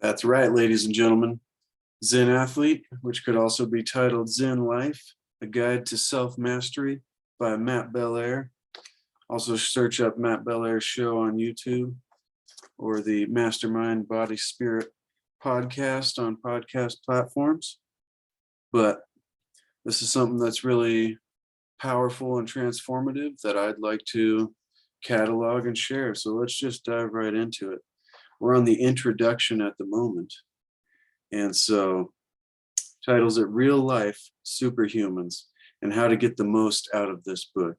That's right, ladies and gentlemen. Zen Athlete, which could also be titled Zen Life, A Guide to Self-Mastery by Matt Belair. Also search up Matt Belair's show on YouTube or the Mastermind Body Spirit podcast on podcast platforms. But this is something that's really powerful and transformative that I'd like to catalog and share. So let's just dive right into it. We're on the introduction at the moment. And so titles it Real Life Superhumans and How to Get the Most Out of This Book.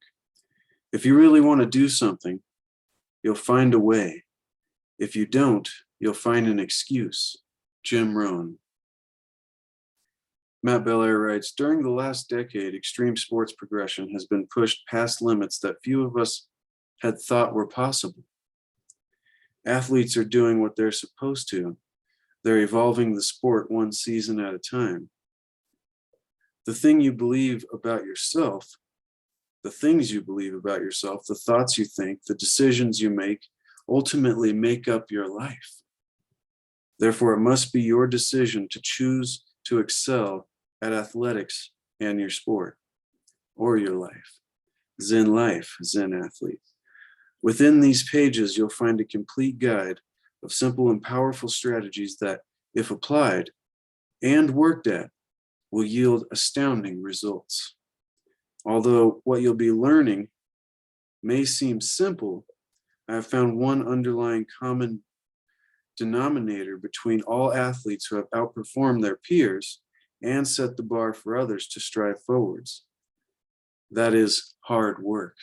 If you really want to do something, you'll find a way. If you don't, you'll find an excuse. Jim Rohn. Matt Belair writes, during the last decade, extreme sports progression has been pushed past limits that few of us had thought were possible. Athletes are doing what they're supposed to. They're evolving the sport one season at a time. The thing you believe about yourself, the things you believe about yourself, the thoughts you think, the decisions you make, ultimately make up your life. Therefore, it must be your decision to choose to excel at athletics and your sport or your life. Zen Life Zen Athlete. Within these pages, you'll find a complete guide of simple and powerful strategies that, if applied and worked at, will yield astounding results. Although what you'll be learning may seem simple, I have found one underlying common denominator between all athletes who have outperformed their peers and set the bar for others to strive forwards. That is hard work.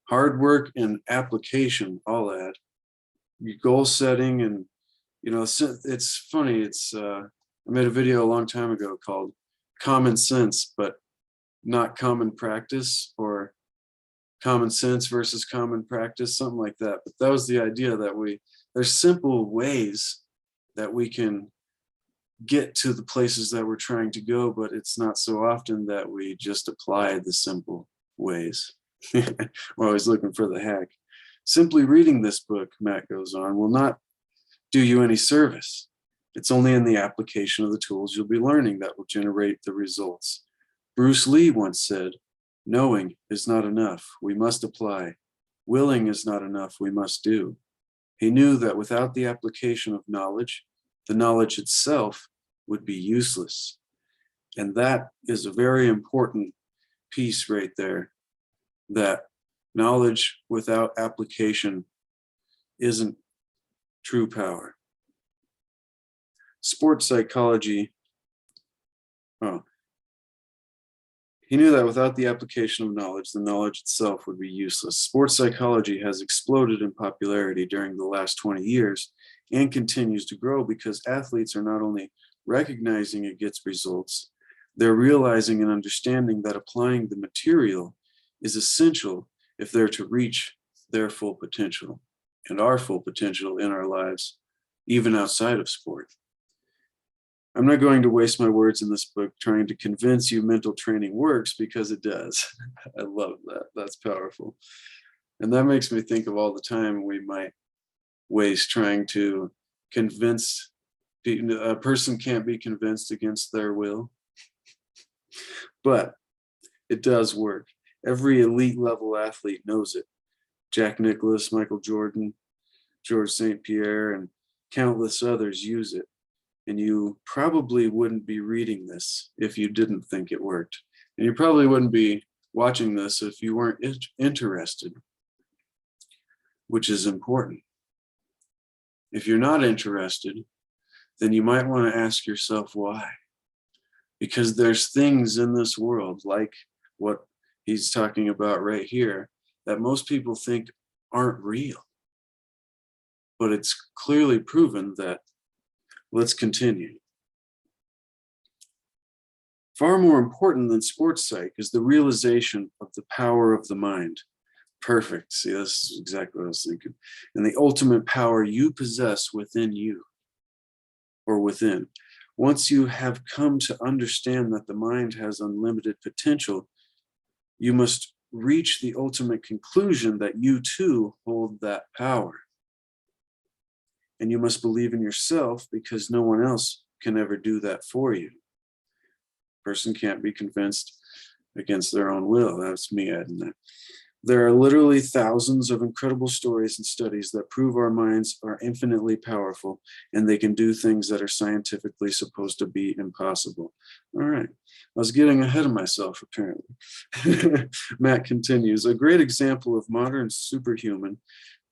Hard work and application, I'll add. Goal setting and, it's funny. I made a video a long time ago called Common Sense, but not common practice, or common sense versus common practice, something like that. But that was the idea that there's simple ways that we can get to the places that we're trying to go, but it's not so often that we just apply the simple ways. We're always looking for the hack. Simply reading this book, Matt goes on, will not do you any service. It's only in the application of the tools you'll be learning that will generate the results. Bruce Lee once said, knowing is not enough, we must apply. Willing is not enough, we must do. He knew that without the application of knowledge, the knowledge itself would be useless. And that is a very important piece right there, that knowledge without application isn't true power. Sports psychology. He knew that without the application of knowledge, the knowledge itself would be useless. Sports psychology has exploded in popularity during the last 20 years and continues to grow because athletes are not only recognizing it gets results, they're realizing and understanding that applying the material is essential if they're to reach their full potential and our full potential in our lives, even outside of sport. I'm not going to waste my words in this book trying to convince you mental training works, because it does. I love that. That's powerful. And that makes me think of all the time we might waste trying to convince a person can't be convinced against their will. But it does work. Every elite level athlete knows it. Jack Nicklaus, Michael Jordan, George St. Pierre, and countless others use it. And you probably wouldn't be reading this if you didn't think it worked. And you probably wouldn't be watching this if you weren't interested, which is important. If you're not interested, then you might want to ask yourself why. Because there's things in this world, like what he's talking about right here, that most people think aren't real. But it's clearly proven that. Let's continue. Far more important than sports psych is the realization of the power of the mind. Perfect. See, this is exactly what I was thinking. And the ultimate power you possess within you, or within. Once you have come to understand that the mind has unlimited potential, you must reach the ultimate conclusion that you too hold that power. and you must believe in yourself because no one else can ever do that for you. Person can't be convinced against their own will. That's me adding that. There are literally thousands of incredible stories and studies that prove our minds are infinitely powerful and they can do things that are scientifically supposed to be impossible. All right. I was getting ahead of myself, apparently. Matt continues, a great example of a modern superhuman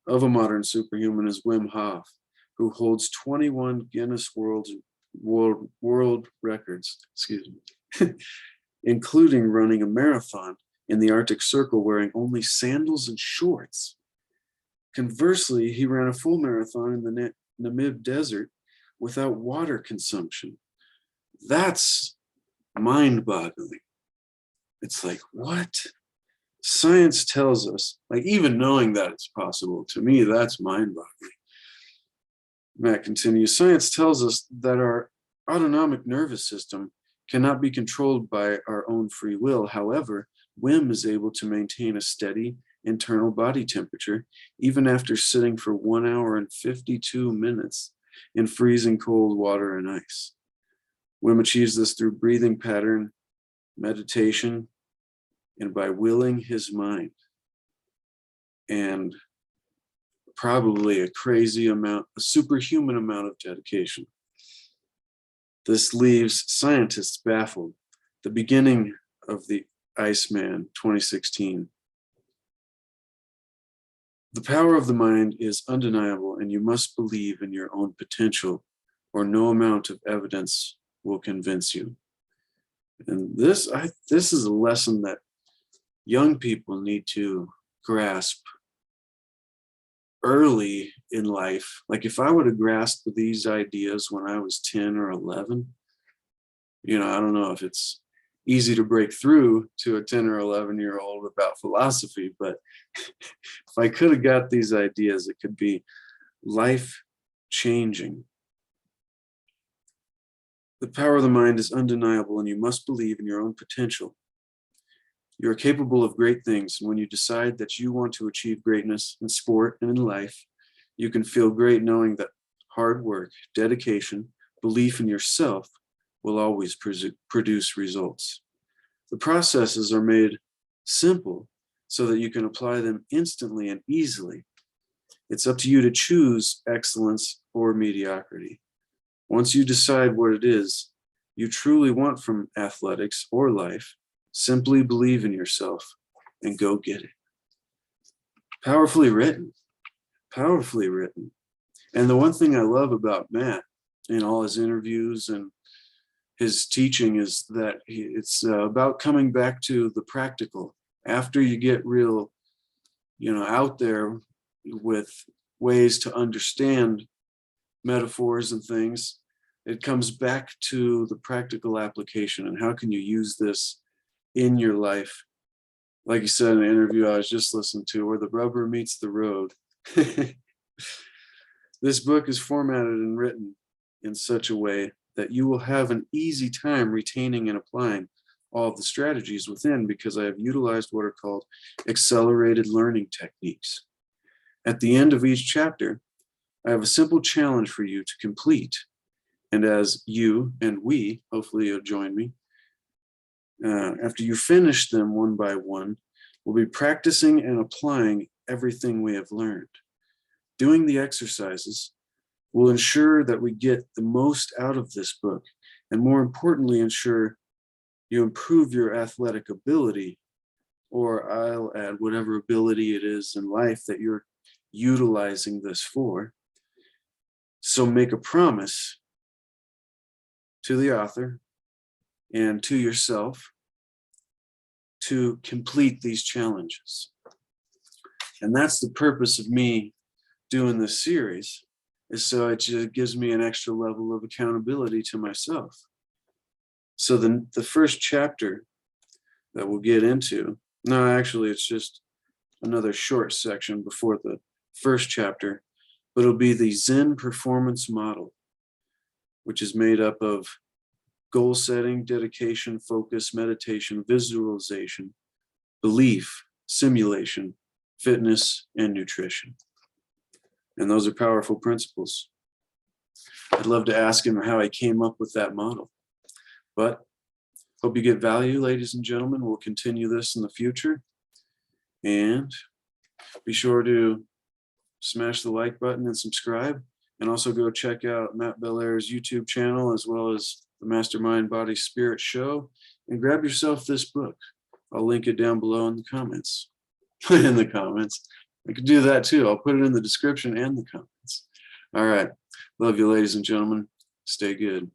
is Wim Hof, who holds 21 Guinness World Records, including running a marathon in the Arctic Circle wearing only sandals and shorts. Conversely, he ran a full marathon in the Namib Desert without water consumption. That's mind-boggling. It's like, what? Science tells us, like even knowing that it's possible, to me, that's mind-boggling. Matt continues, science tells us that our autonomic nervous system cannot be controlled by our own free will. However, Wim is able to maintain a steady internal body temperature even after sitting for 1 hour and 52 minutes in freezing cold water and ice. Wim achieves this through breathing pattern, meditation, and by willing his mind. And probably a superhuman amount of dedication. This leaves scientists baffled. The beginning of the Iceman 2016. The power of the mind is undeniable, and you must believe in your own potential, or no amount of evidence will convince you. And this is a lesson that young people need to grasp early in life. Like if I would have grasped these ideas when I was 10 or 11, I don't know if it's easy to break through to a 10 or 11-year-old about philosophy, but if I could have got these ideas, it could be life-changing. The power of the mind is undeniable, and you must believe in your own potential. You are capable of great things, and when you decide that you want to achieve greatness in sport and in life, you can feel great knowing that hard work, dedication, belief in yourself will always produce results. The processes are made simple so that you can apply them instantly and easily. It's up to you to choose excellence or mediocrity. Once you decide what it is you truly want from athletics or life, simply believe in yourself and go get it. Powerfully written, powerfully written. And the one thing I love about Matt in all his interviews and his teaching is that it's about coming back to the practical. After you get real, out there with ways to understand metaphors and things, it comes back to the practical application and how can you use this in your life. Like you said in an interview I was just listening to, where the rubber meets the road. This book is formatted and written in such a way that you will have an easy time retaining and applying all of the strategies within, because I have utilized what are called accelerated learning techniques. At the end of each chapter, I have a simple challenge for you to complete. And as you and we, hopefully you'll join me, after you finish them one by one, we'll be practicing and applying everything we have learned. Doing the exercises will ensure that we get the most out of this book, and more importantly, ensure you improve your athletic ability, or I'll add whatever ability it is in life that you're utilizing this for. So make a promise to the author and to yourself to complete these challenges. And that's the purpose of me doing this series, is so it just gives me an extra level of accountability to myself. So the first chapter that we'll get into, no, actually it's just another short section before the first chapter, but it'll be the Zen Performance Model, which is made up of goal setting, dedication, focus, meditation, visualization, belief, simulation, fitness, and nutrition. And those are powerful principles. I'd love to ask him how he came up with that model. But hope you get value, ladies and gentlemen. We'll continue this in the future. And be sure to smash the like button and subscribe. And also go check out Matt Belair's YouTube channel, as well as the Mastermind Body Spirit Show. And grab yourself this book. I'll link it down below in the comments. In the comments. I could do that too. I'll put it in the description and the comments. All right. Love you, ladies and gentlemen. Stay good.